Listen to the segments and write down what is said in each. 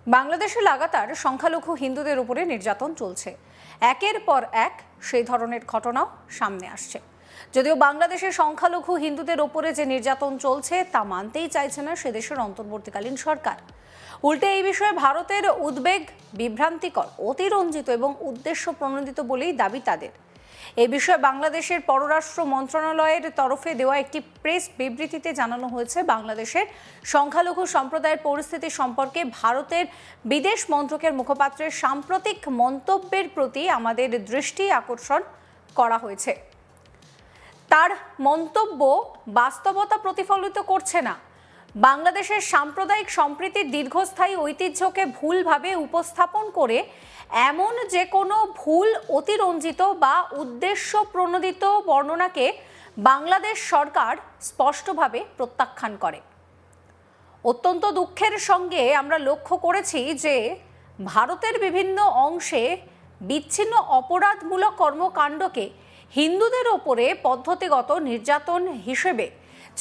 বাংলাদেশে লাগাতার সংখ্যালঘু হিন্দুদের উপরে নির্যাতন চলছে। একের পর এক সেই ধরনের ঘটনাও সামনে আসছে। যদিও বাংলাদেশে সংখ্যালঘু হিন্দুদের উপরে যে নির্যাতন চলছে তা মানতেই চাইছে না সে দেশের অন্তর্বর্তীকালীন সরকার। উল্টে এই বিষয়ে ভারতের উদ্বেগ বিভ্রান্তিকর, অতিরঞ্জিত এবং উদ্দেশ্য প্রণোদিত বলেই দাবি তাদের। এ বিষয়ে বাংলাদেশের পররাষ্ট্র মন্ত্রণালয়ের তরফে দেওয়া একটি প্রেস বিবৃতিতে জানানো হয়েছে, বাংলাদেশের সংখ্যালঘু সম্প্রদায়ের পরিস্থিতি সম্পর্কে ভারতের বিদেশ মন্ত্রকের মুখপাত্রের সাম্প্রতিক মন্তব্যের প্রতি আমাদের দৃষ্টি আকর্ষণ করা হয়েছে। তার মন্তব্য বাস্তবতা প্রতিফলিত করছে না। বাংলাদেশের সাম্প্রদায়িক সম্প্রীতির দীর্ঘস্থায়ী ঐতিহ্যকে ভুলভাবে উপস্থাপন করে এমন যে কোনো ভুল, অতিরঞ্জিত বা উদ্দেশ্য প্রণোদিত বর্ণনাকে বাংলাদেশ সরকার স্পষ্টভাবে প্রত্যাখ্যান করে। অত্যন্ত দুঃখের সঙ্গে আমরা লক্ষ্য করেছি যে ভারতের বিভিন্ন অংশে বিচ্ছিন্ন অপরাধমূলক কর্মকাণ্ডকে হিন্দুদের ওপরে পদ্ধতিগত নির্যাতন হিসেবে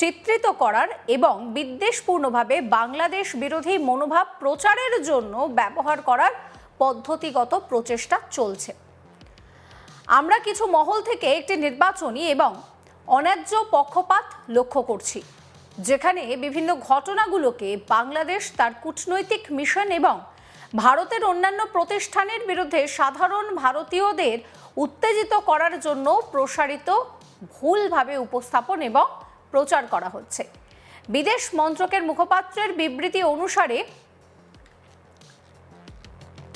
চিত্রিত করার এবং বিদ্বেষপূর্ণভাবে বাংলাদেশ বিরোধী মনোভাব প্রচারের জন্য ব্যবহার করার পদ্ধতিগত প্রচেষ্টা চলছে। আমরা কিছু মহল থেকে একটি নির্বাচনী এবং অন্যায্য পক্ষপাত লক্ষ্য করছি, যেখানে বিভিন্ন ঘটনাগুলোকে বাংলাদেশ তার কূটনৈতিক মিশন এবং ভারতের অন্যান্য প্রতিষ্ঠানের বিরুদ্ধে সাধারণ ভারতীয়দের উত্তেজিত করার জন্য প্রসারিত ভুলভাবে উপস্থাপন এবং প্রচার করা হচ্ছে। বিদেশ মন্ত্রকের মুখপাত্রের বিবৃতি অনুসারে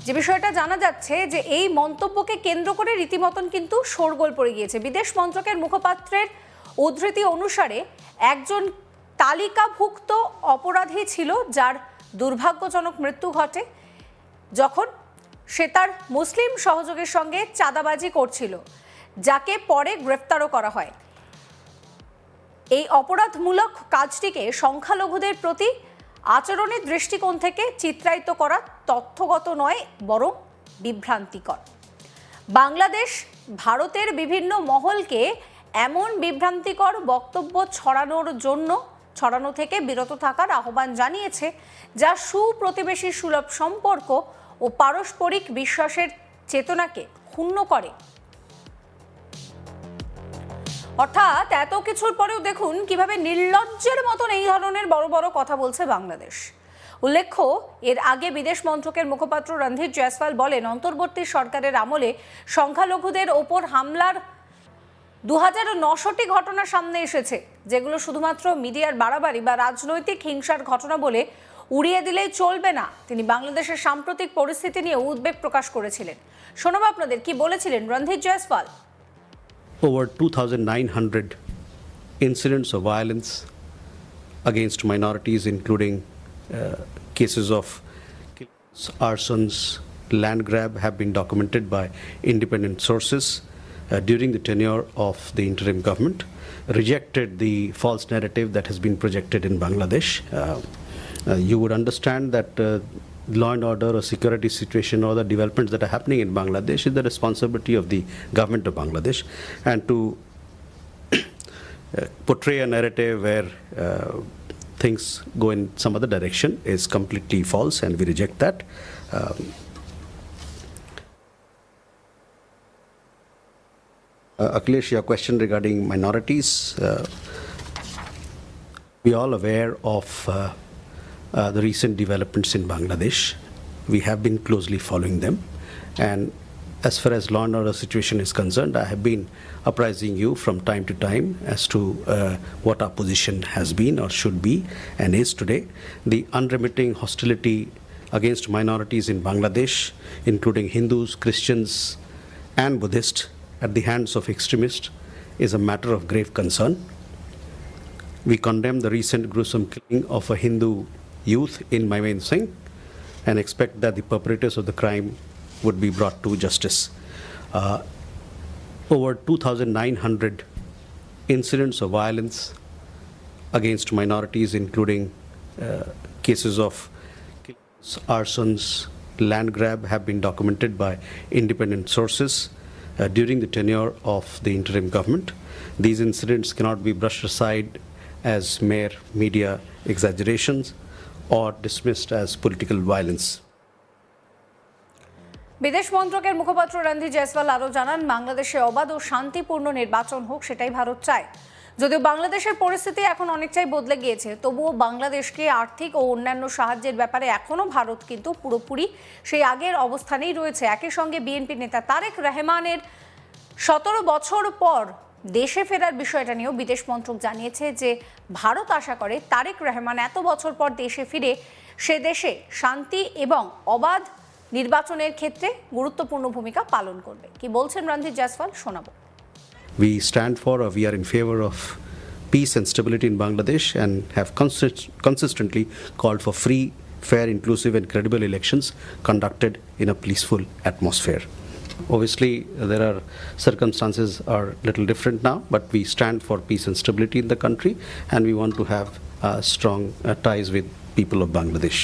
যে বিষয়টা জানা যাচ্ছে যে এই মন্তব্যকে কেন্দ্র করে রীতিমতন কিন্তু শোরগোল পড়ে গিয়েছে। বিদেশ মন্ত্রকের মুখপাত্রের উদ্ধৃতি অনুসারে একজন তালিকাভুক্ত অপরাধী ছিল যার দুর্ভাগ্যজনক মৃত্যু ঘটে যখন সে তার মুসলিম সহযোগীর সঙ্গে চাঁদাবাজি করছিল, যাকে পরে গ্রেফতারও করা হয়। এই অপরাধমূলক কাজটিকে সংখ্যালঘুদের প্রতি আচরণের দৃষ্টিকোণ থেকে চিত্রায়িত করা তথ্যগত নয়, বরং বিভ্রান্তিকর। বাংলাদেশ ভারতের বিভিন্ন মহলকে এমন বিভ্রান্তিকর বক্তব্য ছড়ানো থেকে বিরত থাকার আহ্বান জানিয়েছে, যা সুপ্রতিবেশী সুলভ সম্পর্ক ও পারস্পরিক বিশ্বাসের চেতনাকে ক্ষুণ্ণ করে। অর্থাৎ এত কিছুর পরেও দেখুন কিভাবে নির্লজ্জের মতন এই ধরনের বড় বড় কথা বলছে বাংলাদেশ। উল্লেখ্য, এর আগে বিদেশ মন্ত্রকের মুখপাত্র রণধীর জয়সওয়াল বলেন, অন্তর্বর্তী সরকারের আমলে সংখ্যালঘুদের ওপর হামলার 2900টি ঘটনা সামনে এসেছে, যেগুলো শুধুমাত্র মিডিয়ার বাড়াবাড়ি বা রাজনৈতিক হিংসার ঘটনা বলে উড়িয়ে দিলেই চলবে না। তিনি বাংলাদেশের সাম্প্রতিক পরিস্থিতি নিয়ে উদ্বেগ প্রকাশ করেছিলেন। শোনাবো আপনাদের কি বলেছিলেন Randhir Jaiswal. Over 2,900 incidents of violence against minorities, including cases of arsons, land grab, have been documented by independent sources during the tenure of the interim government, rejected the false narrative that has been projected in Bangladesh. You would understand that law and order or security situation or the developments that are happening in Bangladesh is the responsibility of the government of Bangladesh, and to portray a narrative where things go in some other direction is completely false, and we reject that. Akhilesh, your question regarding minorities, we are all aware of the recent developments in Bangladesh. We have been closely following them, and as far as law and order situation is concerned, I have been apprising you from time to time as to what our position has been or should be and is today. The unremitting hostility against minorities in Bangladesh, including Hindus, Christians and Buddhists, at the hands of extremists is a matter of grave concern. We condemn the recent gruesome killing of a Hindu youth in Maimen Singh and expect that the perpetrators of the crime would be brought to justice. Over 2,900 incidents of violence against minorities, including cases of arsons, land grab, have been documented by independent sources during the tenure of the interim government. These incidents cannot be brushed aside as mere media exaggerations or dismissed as political violence. বিদেশ মন্ত্রকের মুখপাত্র রণধীর জয়সওয়াল আরও জানান, বাংলাদেশে অবাধ ও শান্তিপূর্ণ নির্বাচন হোক, সেটাই ভারত চায়। যদিও বাংলাদেশের পরিস্থিতি এখন অনেকটাই বদলে গিয়েছে, তবুও বাংলাদেশকে আর্থিক ও অন্যান্য সাহায্যের ব্যাপারে এখনও ভারত কিন্তু পুরোপুরি সেই আগের অবস্থানেই রয়েছে। একই সঙ্গে বিএনপি নেতা তারেক রহমানের 17 বছর পর দেশে ফেরার বিষয়টা নিয়েও বিদেশ মন্ত্রক জানিয়েছে যে ভারত আশা করে তারেক রহমান এত বছর পর দেশে ফিরে সে দেশে শান্তি এবং অবাধ নির্বাচনের ক্ষেত্রে গুরুত্বপূর্ণ ভূমিকা পালন করবে। কি বলছেন রণধীর জয়সওয়াল, শোনাবো। We stand for, or we are in favor of peace and stability in Bangladesh and have consistently called for free, fair, inclusive and credible elections conducted in a peaceful atmosphere. Obviously, there are circumstances are a little different now, but we stand for peace and stability in the country, and we want to have strong ties with people of Bangladesh.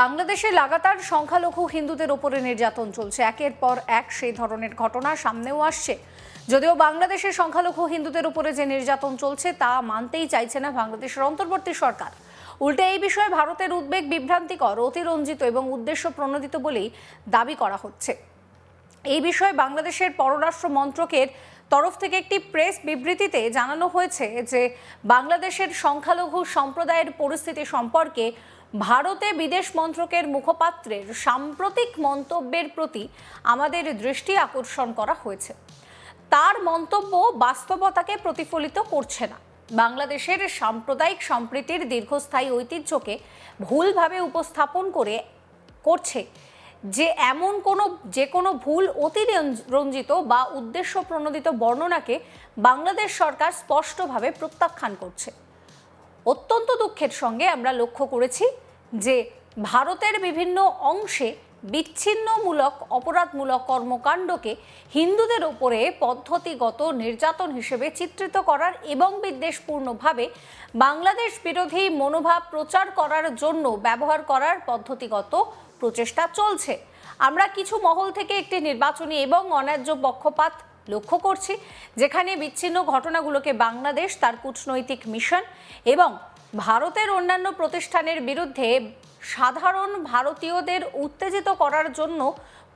বাংলাদেশে লাগাতার সংখ্যালঘু হিন্দুদের উপরে নির্যাতন চলছে। একের পর এক সেই ধরনের ঘটনা সামনেও আসছে। যদিও বাংলাদেশের সংখ্যালঘু হিন্দুদের উপরে যে নির্যাতন চলছে তা মানতেই চাইছে না বাংলাদেশের অন্তর্বর্তী সরকার। উল্টে এই বিষয়ে ভারতের উদ্বেগ বিভ্রান্তিকর, অতিরঞ্জিত এবং উদ্দেশ্য প্রণোদিত বলেই দাবি করা হচ্ছে। এই বিষয়ে বাংলাদেশের পররাষ্ট্র মন্ত্রকের তরফ থেকে একটি প্রেস বিবৃতিতে জানানো হয়েছে যে বাংলাদেশের সংখ্যালঘু সম্প্রদায়ের পরিস্থিতি সম্পর্কে ভারতে বিদেশ মন্ত্রকের মুখপাত্রের সাম্প্রতিক মন্তব্যের প্রতি আমাদের দৃষ্টি আকর্ষণ করা হয়েছে। তার মন্তব্য বাস্তবতাকে প্রতিফলিত করছে না, বাংলাদেশের সাম্প্রদায়িক সম্প্রীতির দীর্ঘস্থায়ী ঐতিহ্যকে ভুলভাবে উপস্থাপন করছে যে কোনো ভুল অতিরঞ্জিত বা উদ্দেশ্য প্রণোদিত বর্ণনাকে বাংলাদেশ সরকার স্পষ্টভাবে প্রত্যাখ্যান করছে। অত্যন্ত দুঃখের সঙ্গে আমরা লক্ষ্য করেছি যে ভারতের বিভিন্ন অংশে বিচ্ছিন্নমূলক অপরাধমূলক কর্মকাণ্ডকে হিন্দুদের উপরে পদ্ধতিগত নির্যাতন হিসেবে চিত্রিত করার এবং বিদ্বেষপূর্ণভাবে বাংলাদেশ বিরোধী মনোভাব প্রচার করার জন্য ব্যবহার করার পদ্ধতিগত প্রচেষ্টা চলছে। আমরা কিছু মহল থেকে একটি নির্বাচনী এবং অন্যায্য পক্ষপাত লক্ষ্য করছি, যেখানে বিচ্ছিন্ন ঘটনাগুলোকে বাংলাদেশ তার কূটনৈতিক মিশন এবং ভারতের অন্যান্য প্রতিষ্ঠানের বিরুদ্ধে সাধারণ ভারতীয়দের উত্তেজিত করার জন্য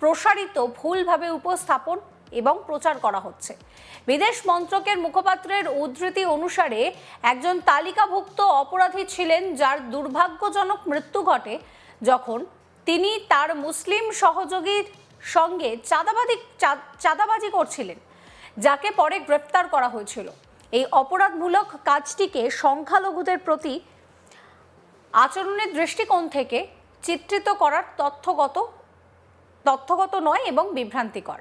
প্রসারিত ভুলভাবে উপস্থাপন এবং প্রচার করা হচ্ছে। বিদেশ মন্ত্রকের মুখপাত্রের উদ্ধৃতি অনুসারে একজন তালিকাভুক্ত অপরাধী ছিলেন যার দুর্ভাগ্যজনক মৃত্যু ঘটে যখন তিনি তার মুসলিম সহযোগীর সঙ্গে চাঁদাবাজি করছিলেন, যাকে পরে গ্রেফতার করা হয়েছিল। এই অপরাধমূলক কাজটিকে সংখ্যালঘুদের প্রতি আচরণের দৃষ্টিকোণ থেকে চিত্রিত করার তথ্যগত নয় এবং বিভ্রান্তিকর।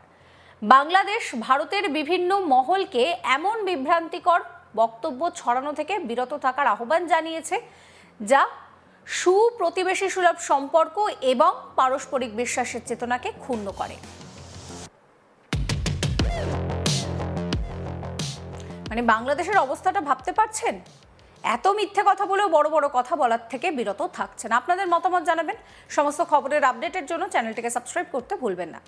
বাংলাদেশ ভারতের বিভিন্ন মহলকে এমন বিভ্রান্তিকর বক্তব্য ছড়ানো থেকে বিরত থাকার আহ্বান জানিয়েছে, যা সুপ্রতিবেশী সুলভ সম্পর্ক এবং পারস্পরিক বিশ্বাসের চেতনাকে ক্ষুণ্ণ করে। মানে বাংলাদেশের অবস্থাটা ভাবতে পারছেন? এত মিথ্যে কথা বলেও বড় বড় কথা বলার থেকে বিরত থাকছেন। আপনাদের মতামত জানাবেন। সমস্ত খবরের আপডেটের জন্য চ্যানেলটিকে সাবস্ক্রাইব করতে ভুলবেন না।